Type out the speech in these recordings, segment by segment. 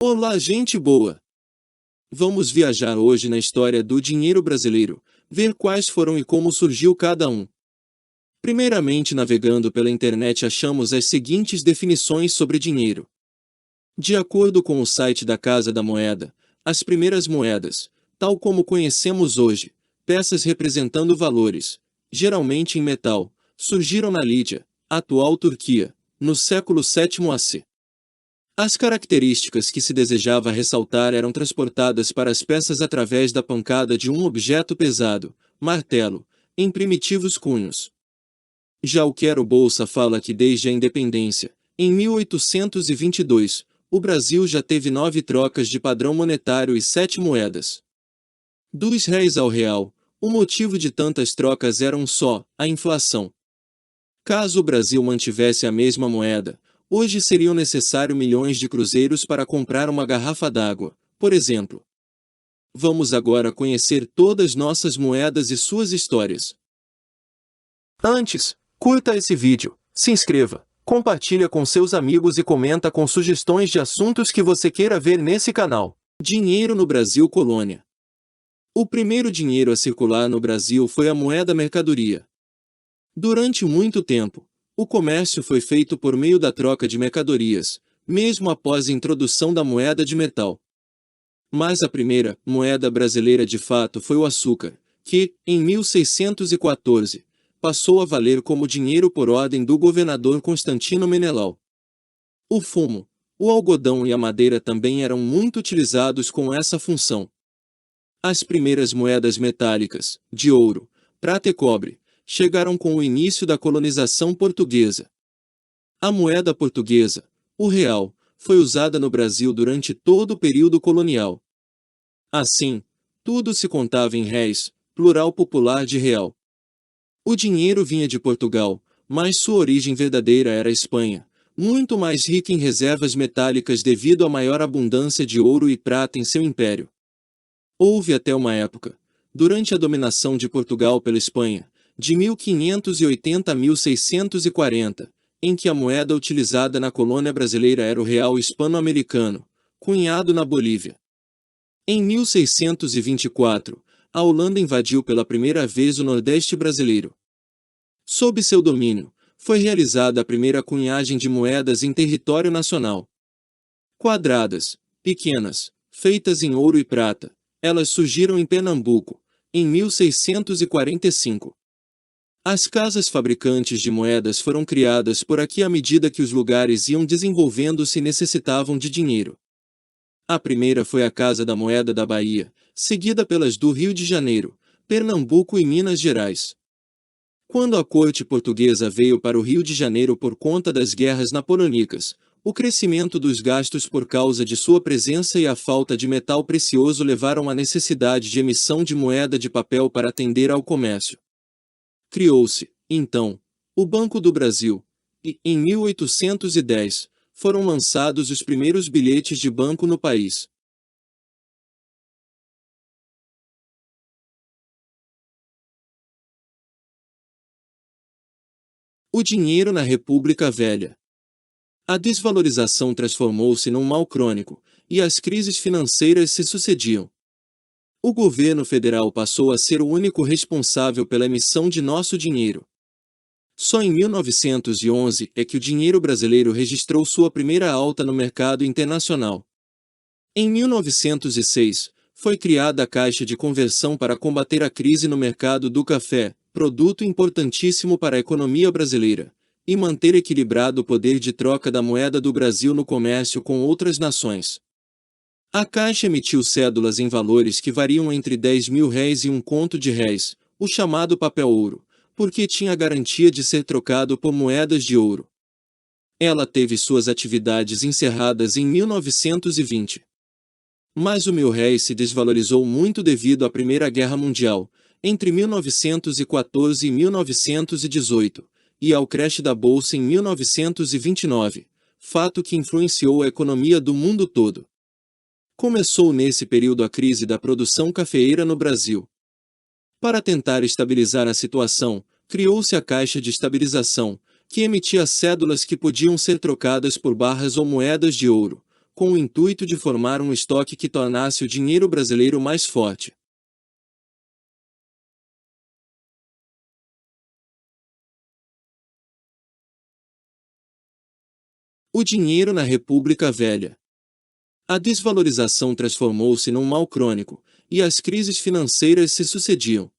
Olá, gente boa! Vamos viajar hoje na história do dinheiro brasileiro, ver quais foram e como surgiu cada um. Primeiramente, navegando pela internet, achamos as seguintes definições sobre dinheiro. De acordo com o site da Casa da Moeda, as primeiras moedas, tal como conhecemos hoje, peças representando valores, geralmente em metal, surgiram na Lídia, atual Turquia, no século VII AC. As características que se desejava ressaltar eram transportadas para as peças através da pancada de um objeto pesado, martelo, em primitivos cunhos. Já o quero-bolsa fala que desde a independência, em 1822, o Brasil já teve 9 trocas de padrão monetário e 7 moedas. Dos réis ao real, o motivo de tantas trocas era um só, a inflação. Caso o Brasil mantivesse a mesma moeda, hoje seriam necessários milhões de cruzeiros para comprar uma garrafa d'água, por exemplo. Vamos agora conhecer todas nossas moedas e suas histórias. Antes, curta esse vídeo, se inscreva, compartilha com seus amigos e comenta com sugestões de assuntos que você queira ver nesse canal. Dinheiro no Brasil colônia. O primeiro dinheiro a circular no Brasil foi a moeda mercadoria. Durante muito tempo, o comércio foi feito por meio da troca de mercadorias, mesmo após a introdução da moeda de metal. Mas a primeira moeda brasileira de fato foi o açúcar, que, em 1614, passou a valer como dinheiro por ordem do governador Constantino Menelau. O fumo, o algodão e a madeira também eram muito utilizados com essa função. As primeiras moedas metálicas, de ouro, prata e cobre, chegaram com o início da colonização portuguesa. A moeda portuguesa, o real, foi usada no Brasil durante todo o período colonial. Assim, tudo se contava em réis, plural popular de real. O dinheiro vinha de Portugal, mas sua origem verdadeira era a Espanha, muito mais rica em reservas metálicas devido à maior abundância de ouro e prata em seu império. Houve até uma época, durante a dominação de Portugal pela Espanha, de 1580 a 1640, em que a moeda utilizada na colônia brasileira era o real hispano-americano, cunhado na Bolívia. Em 1624, a Holanda invadiu pela primeira vez o Nordeste brasileiro. Sob seu domínio, foi realizada a primeira cunhagem de moedas em território nacional. Quadradas, pequenas, feitas em ouro e prata, elas surgiram em Pernambuco, em 1645. As casas fabricantes de moedas foram criadas por aqui à medida que os lugares iam desenvolvendo-se e necessitavam de dinheiro. A primeira foi a Casa da Moeda da Bahia, seguida pelas do Rio de Janeiro, Pernambuco e Minas Gerais. Quando a corte portuguesa veio para o Rio de Janeiro por conta das guerras napoleônicas, o crescimento dos gastos por causa de sua presença e a falta de metal precioso levaram à necessidade de emissão de moeda de papel para atender ao comércio. Criou-se, então, o Banco do Brasil, e, em 1810, foram lançados os primeiros bilhetes de banco no país. O dinheiro na República Velha. A desvalorização transformou-se num mal crônico, e as crises financeiras se sucediam. O governo federal passou a ser o único responsável pela emissão de nosso dinheiro. Só em 1911 é que o dinheiro brasileiro registrou sua primeira alta no mercado internacional. Em 1906, foi criada a Caixa de Conversão para combater a crise no mercado do café, produto importantíssimo para a economia brasileira, e manter equilibrado o poder de troca da moeda do Brasil no comércio com outras nações. A Caixa emitiu cédulas em valores que variam entre R$ 10.000 e R$ 1 o chamado papel ouro, porque tinha a garantia de ser trocado por moedas de ouro. Ela teve suas atividades encerradas em 1920. Mas o R$ 1.000 se desvalorizou muito devido à Primeira Guerra Mundial, entre 1914 e 1918, e ao crash da Bolsa em 1929, fato que influenciou a economia do mundo todo. Começou nesse período a crise da produção cafeeira no Brasil. Para tentar estabilizar a situação, criou-se a Caixa de Estabilização, que emitia cédulas que podiam ser trocadas por barras ou moedas de ouro, com o intuito de formar um estoque que tornasse o dinheiro brasileiro mais forte. O dinheiro na República Velha. A desvalorização transformou-se num mal crônico, e as crises financeiras se sucediam.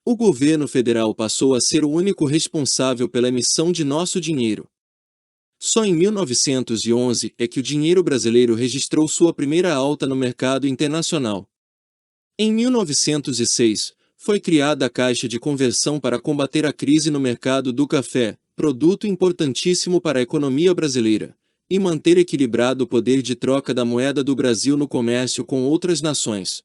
O governo federal passou a ser o único responsável pela emissão de nosso dinheiro. Só em 1911 é que o dinheiro brasileiro registrou sua primeira alta no mercado internacional. Em 1906, foi criada a Caixa de Conversão para combater a crise no mercado do café, produto importantíssimo para a economia brasileira, e manter equilibrado o poder de troca da moeda do Brasil no comércio com outras nações.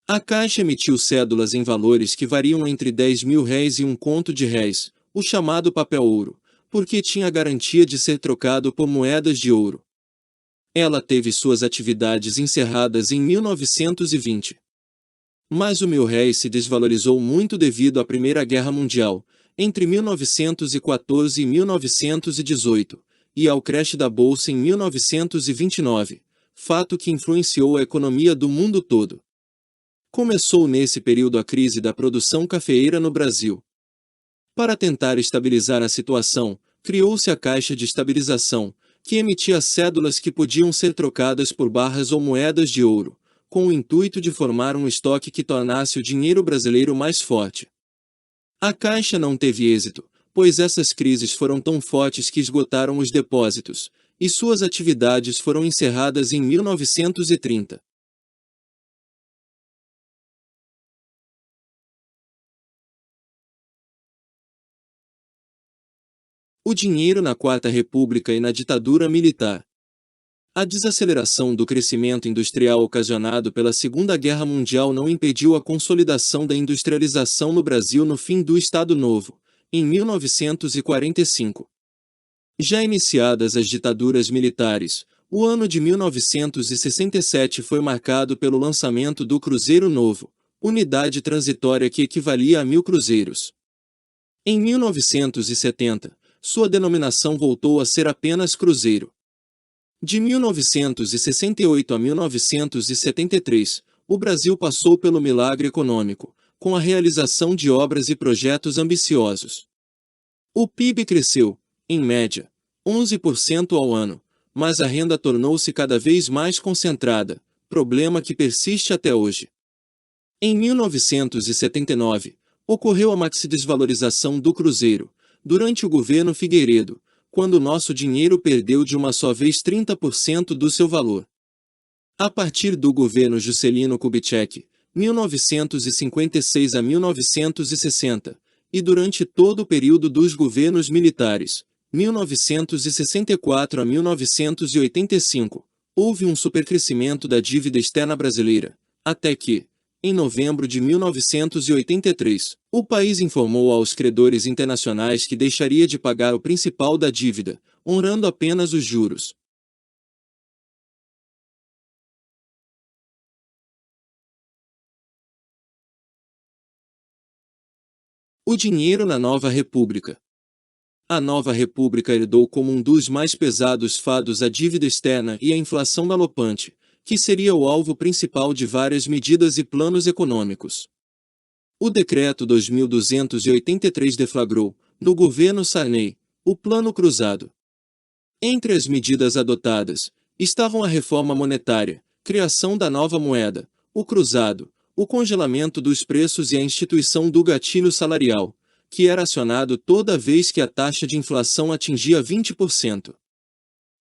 A Caixa emitiu cédulas em valores que variam entre R$ 10.000 e R$ 1 conto, o chamado papel-ouro, porque tinha a garantia de ser trocado por moedas de ouro. Ela teve suas atividades encerradas em 1920. Mas o R$ 1.000 se desvalorizou muito devido à Primeira Guerra Mundial, entre 1914 e 1918, e ao crash da Bolsa em 1929, fato que influenciou a economia do mundo todo. Começou nesse período a crise da produção cafeeira no Brasil. Para tentar estabilizar a situação, criou-se a Caixa de Estabilização, que emitia cédulas que podiam ser trocadas por barras ou moedas de ouro, com o intuito de formar um estoque que tornasse o dinheiro brasileiro mais forte. A Caixa não teve êxito, pois essas crises foram tão fortes que esgotaram os depósitos, e suas atividades foram encerradas em 1930. O dinheiro na Quarta República e na ditadura militar. A desaceleração do crescimento industrial ocasionado pela Segunda Guerra Mundial não impediu a consolidação da industrialização no Brasil no fim do Estado Novo, em 1945. Já iniciadas as ditaduras militares, o ano de 1967 foi marcado pelo lançamento do Cruzeiro Novo, unidade transitória que equivalia a 1.000 cruzeiros. Em 1970, sua denominação voltou a ser apenas Cruzeiro. De 1968 a 1973, o Brasil passou pelo milagre econômico, com a realização de obras e projetos ambiciosos. O PIB cresceu, em média, 11% ao ano, mas a renda tornou-se cada vez mais concentrada, problema que persiste até hoje. Em 1979, ocorreu a maxi-desvalorização do Cruzeiro, durante o governo Figueiredo, quando o nosso dinheiro perdeu de uma só vez 30% do seu valor. A partir do governo Juscelino Kubitschek, 1956 a 1960, e durante todo o período dos governos militares, 1964 a 1985, houve um supercrescimento da dívida externa brasileira, até que, em novembro de 1983, o país informou aos credores internacionais que deixaria de pagar o principal da dívida, honrando apenas os juros. O dinheiro na Nova República. A Nova República herdou como um dos mais pesados fados a dívida externa e a inflação galopante, que seria o alvo principal de várias medidas e planos econômicos. O Decreto 2283 deflagrou, no governo Sarney, o Plano Cruzado. Entre as medidas adotadas, estavam a reforma monetária, criação da nova moeda, o cruzado, o congelamento dos preços e a instituição do gatilho salarial, que era acionado toda vez que a taxa de inflação atingia 20%.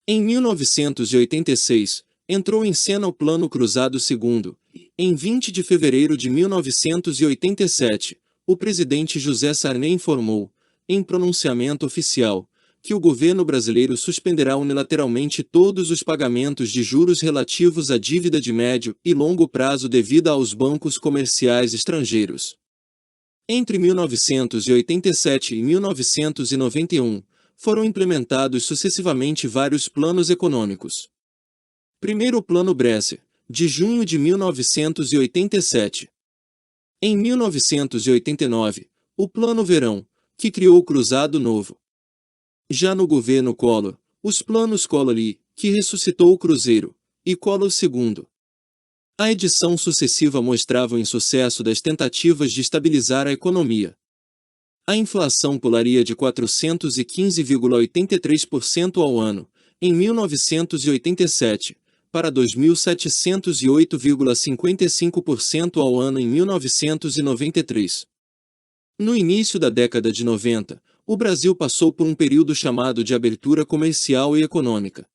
Em 1986, entrou em cena o Plano Cruzado II. Em 20 de fevereiro de 1987, o presidente José Sarney informou, em pronunciamento oficial, que o governo brasileiro suspenderá unilateralmente todos os pagamentos de juros relativos à dívida de médio e longo prazo devida aos bancos comerciais estrangeiros. Entre 1987 e 1991, foram implementados sucessivamente vários planos econômicos. Primeiro o Plano Bresser, de junho de 1987. Em 1989, o Plano Verão, que criou o Cruzado Novo. Já no governo Collor, os planos Collor I que ressuscitou o Cruzeiro, e Collor II. A edição sucessiva mostrava o insucesso das tentativas de estabilizar a economia. A inflação pularia de 415,83% ao ano, em 1987, para 2.708,55% ao ano em 1993. No início da década de 90, o Brasil passou por um período chamado de abertura comercial e econômica.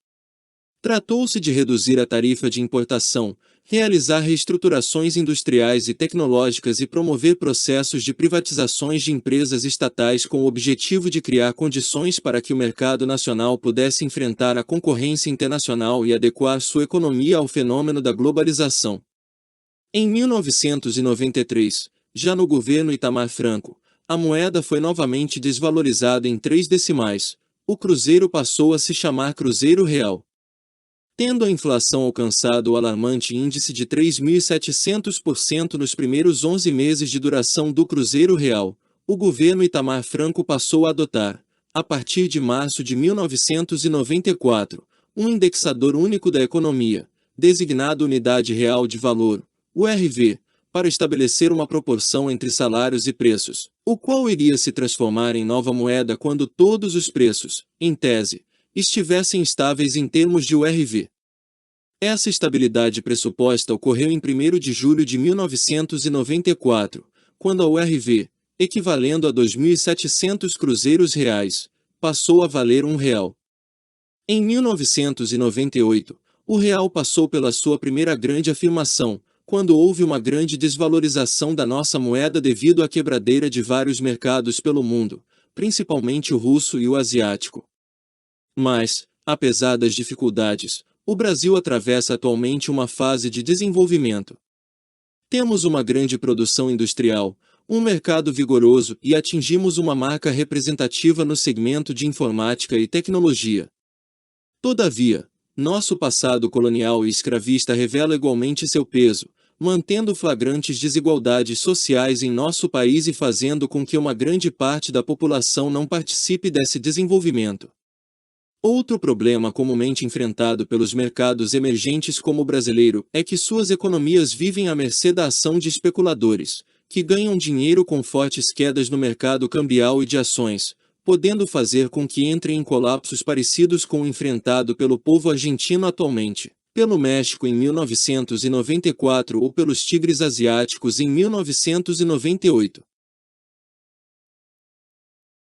Tratou-se de reduzir a tarifa de importação, realizar reestruturações industriais e tecnológicas e promover processos de privatizações de empresas estatais com o objetivo de criar condições para que o mercado nacional pudesse enfrentar a concorrência internacional e adequar sua economia ao fenômeno da globalização. Em 1993, já no governo Itamar Franco, a moeda foi novamente desvalorizada em 3 decimais. O cruzeiro passou a se chamar Cruzeiro Real. Tendo a inflação alcançado o alarmante índice de 3.700% nos primeiros 11 meses de duração do Cruzeiro Real, o governo Itamar Franco passou a adotar, a partir de março de 1994, um indexador único da economia, designado Unidade Real de Valor, URV, para estabelecer uma proporção entre salários e preços, o qual iria se transformar em nova moeda quando todos os preços, em tese, estivessem estáveis em termos de URV. Essa estabilidade pressuposta ocorreu em 1º de julho de 1994, quando a URV, equivalendo a 2.700 cruzeiros reais, passou a valer R$1. Em 1998, o real passou pela sua primeira grande afirmação, quando houve uma grande desvalorização da nossa moeda devido à quebradeira de vários mercados pelo mundo, principalmente o russo e o asiático. Mas, apesar das dificuldades, o Brasil atravessa atualmente uma fase de desenvolvimento. Temos uma grande produção industrial, um mercado vigoroso e atingimos uma marca representativa no segmento de informática e tecnologia. Todavia, nosso passado colonial e escravista revela igualmente seu peso, mantendo flagrantes desigualdades sociais em nosso país e fazendo com que uma grande parte da população não participe desse desenvolvimento. Outro problema comumente enfrentado pelos mercados emergentes como o brasileiro é que suas economias vivem à mercê da ação de especuladores, que ganham dinheiro com fortes quedas no mercado cambial e de ações, podendo fazer com que entrem em colapsos parecidos com o enfrentado pelo povo argentino atualmente, pelo México em 1994 ou pelos tigres asiáticos em 1998.